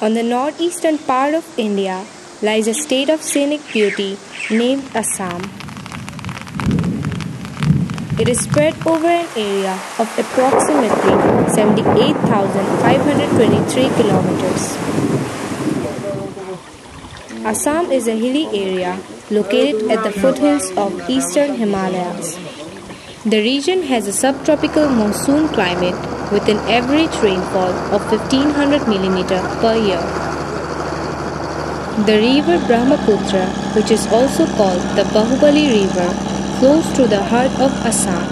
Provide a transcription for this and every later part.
On the northeastern part of India lies a state of scenic beauty named Assam. It is spread over an area of approximately 78,523 kilometers. Assam is a hilly area located at the foothills of eastern Himalayas. The region has a subtropical monsoon climate with an average rainfall of 1500 mm per year. The river Brahmaputra, which is also called the Bahubali River, flows through the heart of Assam.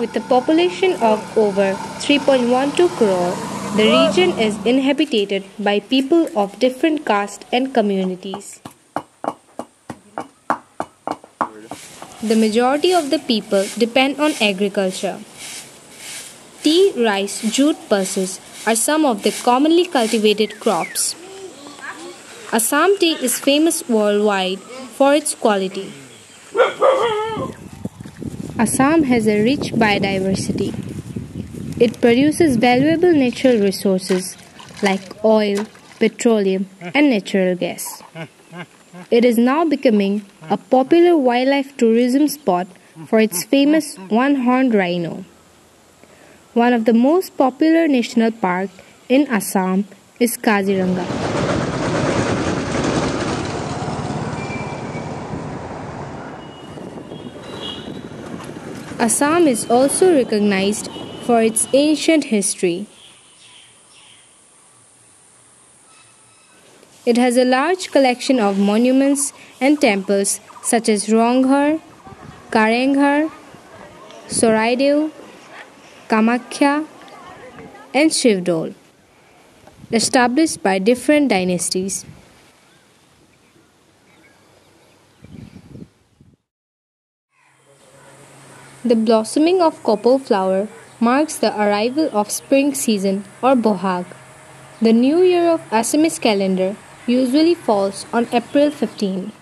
With a population of over 3.12 crore, the region is inhabited by people of different castes and communities. The majority of the people depend on agriculture. Tea, rice, jute, pulses are some of the commonly cultivated crops. Assam tea is famous worldwide for its quality. Assam has a rich biodiversity. It produces valuable natural resources like oil, petroleum, and natural gas. It is now becoming a popular wildlife tourism spot for its famous one-horned rhino. One of the most popular national parks in Assam is Kaziranga. Assam is also recognized for its ancient history. It has a large collection of monuments and temples such as Ronghar, Karanghar, Soraideo, Kamakhya, and Shivdol, established by different dynasties. The blossoming of copal flower marks the arrival of spring season or Bohag. The new year of Assamese calendar usually falls on April 15.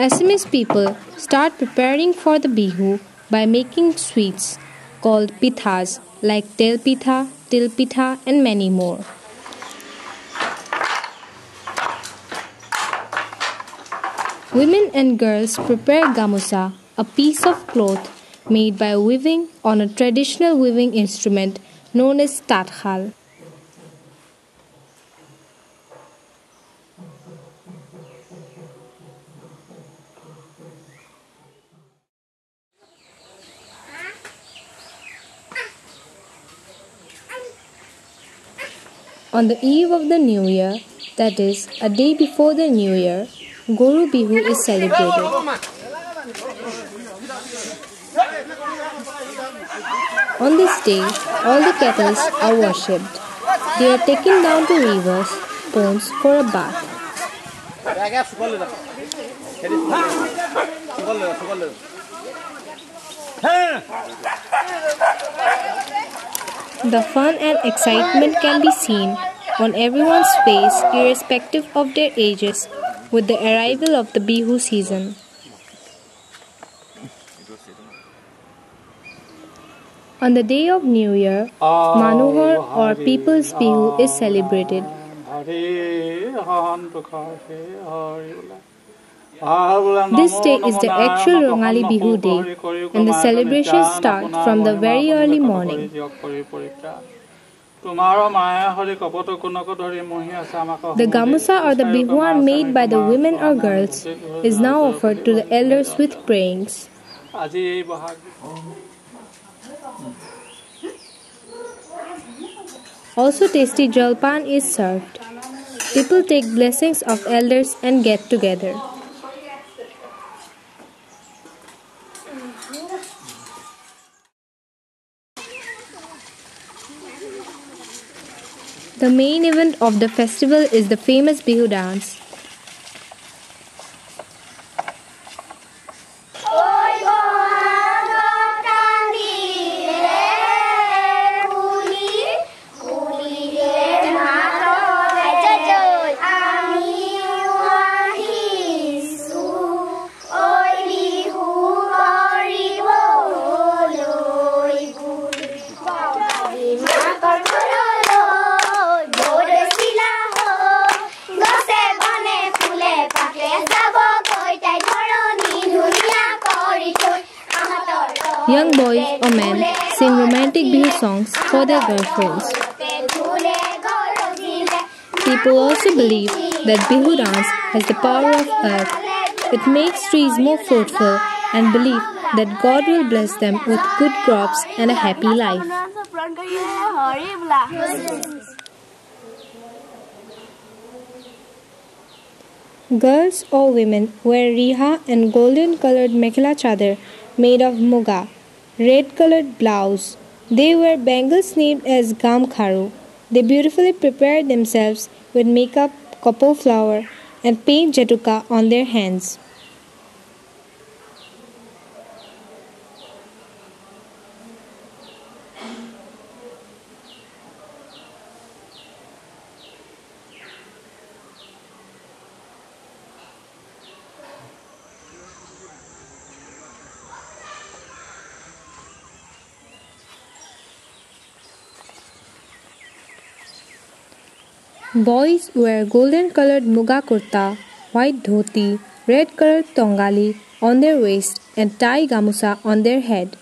Assamese people start preparing for the Bihu by making sweets called pithas like tel pitha, til pitha, and many more. Women and girls prepare gamusa, a piece of cloth made by weaving on a traditional weaving instrument known as tathal. On the eve of the New Year, that is, a day before the New Year, Goru Bihu is celebrated. On this day, all the cattle are worshipped. They are taken down to rivers, ponds for a bath. The fun and excitement can be seen on everyone's face irrespective of their ages with the arrival of the Bihu season. On the day of New Year, Manuhar or People's Bihu is celebrated. This day is the actual Rongali Bihu day, and the celebrations start from the very early morning. The gamusa or the bihuan made by the women or girls is now offered to the elders with prayings. Also tasty jalpan is served. People take blessings of elders and get together. The main event of the festival is the famous Bihu dance. Young boys or men sing romantic Bihu songs for their girlfriends. People also believe that Bihu dance has the power of earth. It makes trees more fruitful and believe that God will bless them with good crops and a happy life. Girls or women wear riha and golden colored mekhela chadar made of muga, red colored blouse. They wear bangles named as gamkharu. They beautifully prepare themselves with makeup, kapoor flower and paint jatuka on their hands. Boys wear golden colored muga kurta, white dhoti, red colored tongali on their waist and tie gamusa on their head.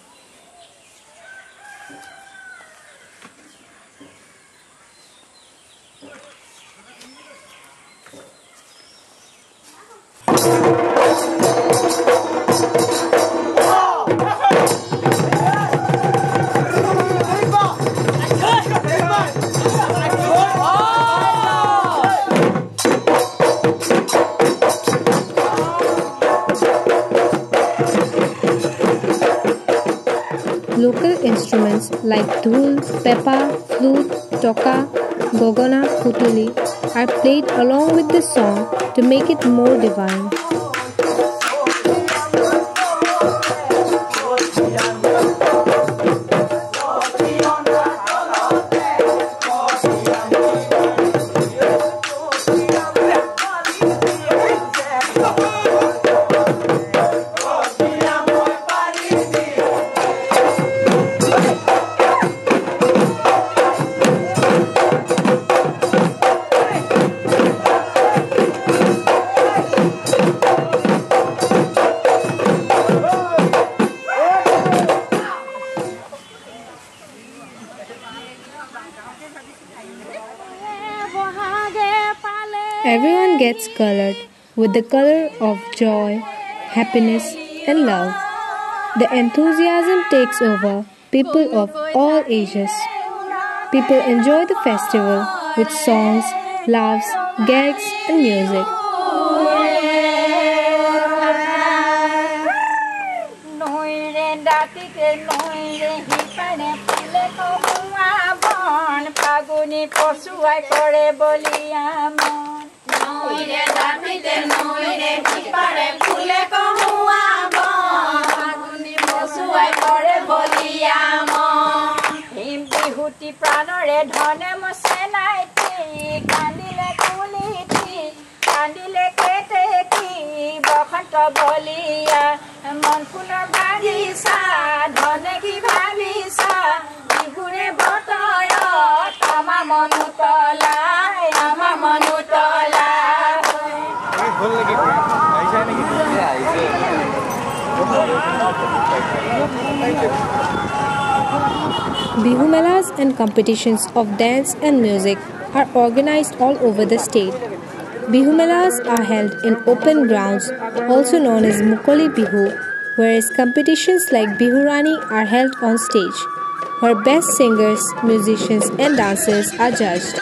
Local instruments like dhul, pepa, flute, toka, gogona, putuli are played along with the song to make it more divine. Everyone gets colored with the color of joy, happiness and love. The enthusiasm takes over people of all ages. People enjoy the festival with songs, laughs, gags and music. Pranore dhone mosenaiti kandile kuliti kandile keteki bakhanta bolia ফাগুনৰ বাগিচা ধনে কি ভাবিছা বিহুৰে বতৰত আমাৰ মন উতলাই Bihu Melas and competitions of dance and music are organized all over the state. Bihu Melas are held in open grounds, also known as Mukoli Bihu, whereas competitions like Bihu Rani are held on stage, where best singers, musicians and dancers are judged.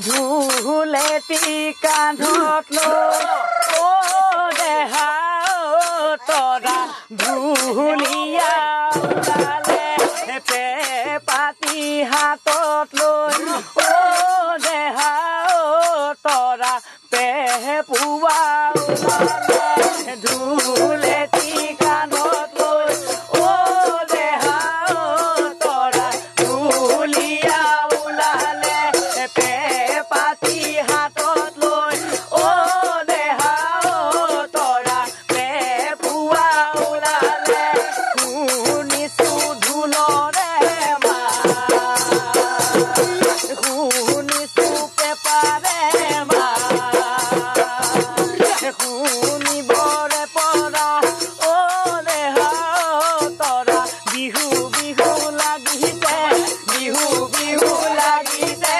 ঝুলেতি কান্ধত ও দেহা তৰা ধুলিয়া ওলালে পাতি হাতত লৈ ও দেহা তৰা পুৱা ওলালে ঝুলেতি কান্ধত লৈ ও দেহা তৰা ধুলিয়া ওলালে পাতি হাতত লৈ ও দেহা তৰা পুৱা ওলালে শুনিছো ঢোলৰে শুনিছো পেপাৰে শুনিবৰে পৰা ও দেহা তৰা বিহু বিহু লাগিছে বিহু বিহু লাগিছে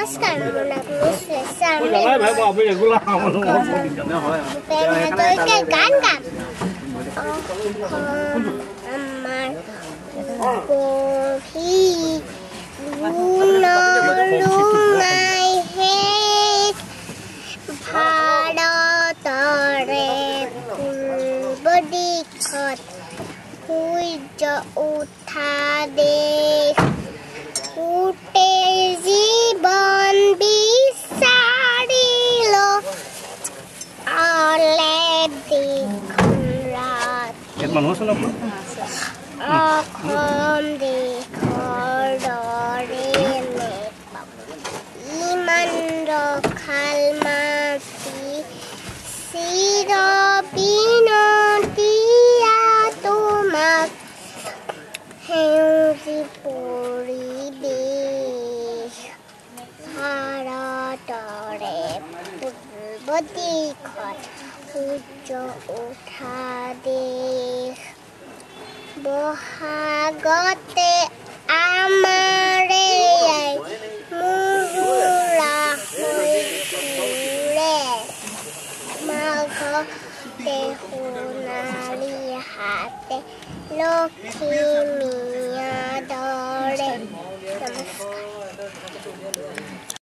নমস্কাৰ মোৰ নাম শ্লেষা গান গাম আমাৰ পঢ়ি গুণৰুঙাই হেত ভাৰতৰে পূৰ্ব দিশত সূৰ্য উঠা দেশ গোটেই জীৱন বিচাৰিল আলে দেশৰ অসম দেশৰ দৰে ইমান ৰখাল মাটি চিৰ বিনতীয়া তোমাক সেউজী পৰিৱেশ ভাৰতৰে পূৰ্ব দিশত সূৰ্য উঠা দেশ বহাগতে আমাৰে মুহুৰা হৈ ফুৰে মাঘতে সোণালী হাতে লখিমীয়া দৰে নমস্কাৰ।